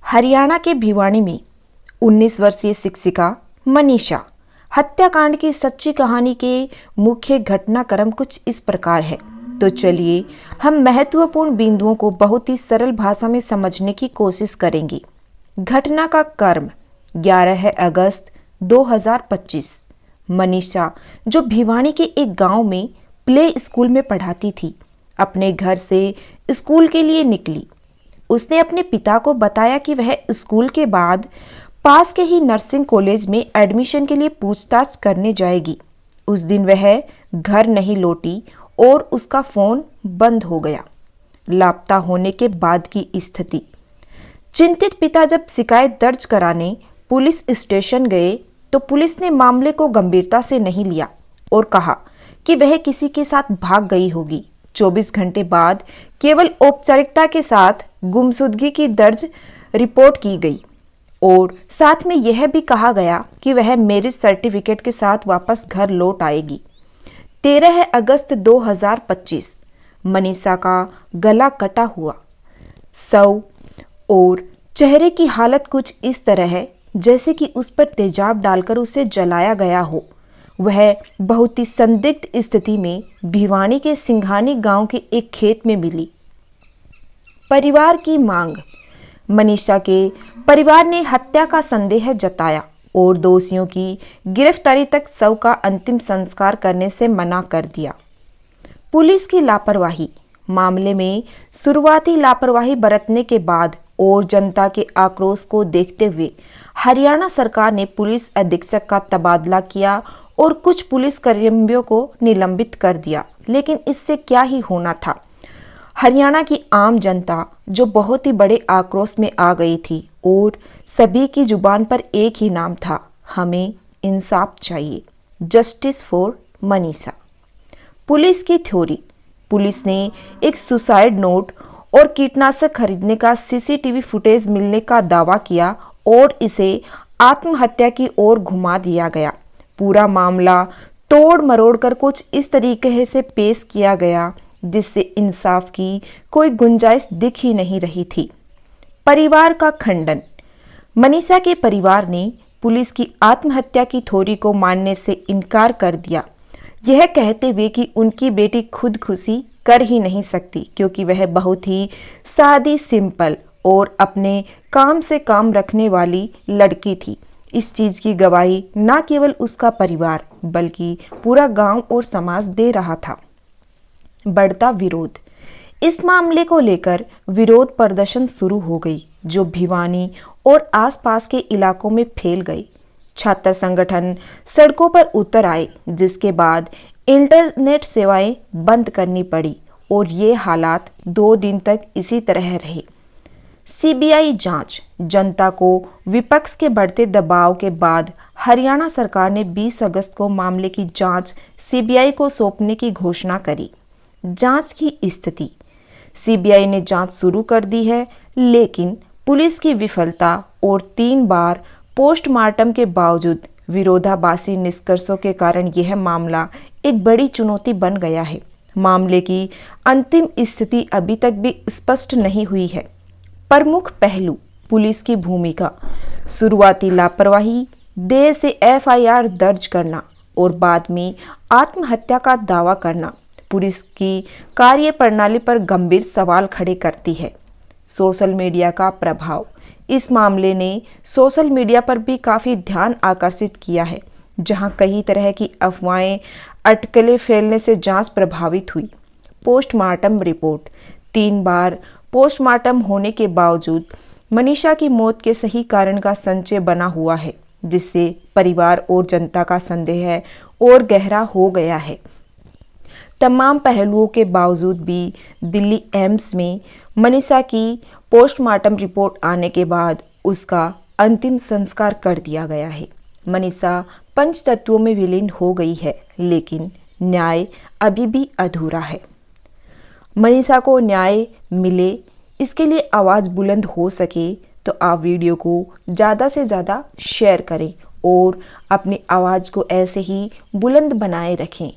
हरियाणा के भिवानी में 19 वर्षीय शिक्षिका मनीषा हत्याकांड की सच्ची कहानी के मुख्य घटनाक्रम कुछ इस प्रकार है। तो चलिए हम महत्वपूर्ण बिंदुओं को बहुत ही सरल भाषा में समझने की कोशिश करेंगे। घटना का क्रम 11 अगस्त 2025। मनीषा, जो भिवानी के एक गांव में प्ले स्कूल में पढ़ाती थी, अपने घर से स्कूल के लिए निकली। उसने अपने पिता को बताया कि वह स्कूल के बाद पास के ही नर्सिंग कॉलेज में एडमिशन के लिए पूछताछ करने जाएगी। उस दिन वह घर नहीं लौटी और उसका फ़ोन बंद हो गया। लापता होने के बाद की स्थिति। चिंतित पिता जब शिकायत दर्ज कराने पुलिस स्टेशन गए तो पुलिस ने मामले को गंभीरता से नहीं लिया और कहा कि वह किसी के साथ भाग गई होगी। 24 घंटे बाद केवल औपचारिकता के साथ गुमशुदगी की दर्ज रिपोर्ट की गई और साथ में यह भी कहा गया कि वह मैरिज सर्टिफिकेट के साथ वापस घर लौट आएगी। 13 अगस्त 2025 मनीषा का गला कटा हुआ, शव और चेहरे की हालत कुछ इस तरह है जैसे कि उस पर तेजाब डालकर उसे जलाया गया हो। वह बहुत ही संदिग्ध स्थिति में भिवानी के सिंघानी गांव के एक खेत में मिली। परिवार की मांग। मनीषा के परिवार ने हत्या का संदेह जताया और दोषियों की गिरफ्तारी तक शव का अंतिम संस्कार करने से मना कर दिया। पुलिस की लापरवाही। मामले में शुरुआती लापरवाही बरतने के बाद और जनता के आक्रोश को देखते हुए हरियाणा सरकार ने पुलिस अधीक्षक का तबादला किया और कुछ पुलिस कर्मियों को निलंबित कर दिया। लेकिन इससे क्या ही होना था। हरियाणा की आम जनता जो बहुत ही बड़े आक्रोश में आ गई थी और सभी की जुबान पर एक ही नाम था, हमें इंसाफ चाहिए, जस्टिस फॉर मनीषा। पुलिस की थ्योरी। पुलिस ने एक सुसाइड नोट और कीटनाशक खरीदने का सीसीटीवी फुटेज मिलने का दावा किया और इसे आत्महत्या की ओर घुमा दिया गया। पूरा मामला तोड़ मरोड़ कर कुछ इस तरीके से पेश किया गया जिससे इंसाफ की कोई गुंजाइश दिख ही नहीं रही थी। परिवार का खंडन। मनीषा के परिवार ने पुलिस की आत्महत्या की थ्योरी को मानने से इनकार कर दिया, यह कहते हुए कि उनकी बेटी खुदकुशी कर ही नहीं सकती क्योंकि वह बहुत ही सादी, सिंपल और अपने काम से काम रखने वाली लड़की थी। इस चीज़ की गवाही न केवल उसका परिवार बल्कि पूरा गांव और समाज दे रहा था। बढ़ता विरोध। इस मामले को लेकर विरोध प्रदर्शन शुरू हो गई जो भिवानी और आसपास के इलाकों में फैल गई। छात्र संगठन सड़कों पर उतर आए जिसके बाद इंटरनेट सेवाएं बंद करनी पड़ी और ये हालात 2 दिन तक इसी तरह रहे। सीबीआई जांच। जनता को विपक्ष के बढ़ते दबाव के बाद हरियाणा सरकार ने 20 अगस्त को मामले की जांच सीबीआई को सौंपने की घोषणा करी। जांच की स्थिति। सीबीआई ने जांच शुरू कर दी है, लेकिन पुलिस की विफलता और 3 बार पोस्टमार्टम के बावजूद विरोधाभासी निष्कर्षों के कारण यह मामला एक बड़ी चुनौती बन गया है। मामले की अंतिम स्थिति अभी तक भी स्पष्ट नहीं हुई है। प्रमुख पहलू। पुलिस की भूमिका। शुरुआती लापरवाही, देर से एफआईआर दर्ज करना और बाद में आत्महत्या का दावा करना पुलिस की कार्यप्रणाली पर गंभीर सवाल खड़े करती है। सोशल मीडिया का प्रभाव। इस मामले ने सोशल मीडिया पर भी काफ़ी ध्यान आकर्षित किया है, जहां कई तरह की अफवाहें, अटकलें फैलने से जांच प्रभावित हुई। Postmortem report. 3 बार पोस्टमार्टम होने के बावजूद मनीषा की मौत के सही कारण का संशय बना हुआ है, जिससे परिवार और जनता का संदेह और गहरा हो गया है। तमाम पहलुओं के बावजूद भी दिल्ली एम्स में मनीषा की पोस्टमार्टम रिपोर्ट आने के बाद उसका अंतिम संस्कार कर दिया गया है। मनीषा पंचतत्वों में विलीन हो गई है, लेकिन न्याय अभी भी अधूरा है। मनीषा को न्याय मिले, इसके लिए आवाज़ बुलंद हो सके तो आप वीडियो को ज़्यादा से ज़्यादा शेयर करें और अपनी आवाज़ को ऐसे ही बुलंद बनाए रखें।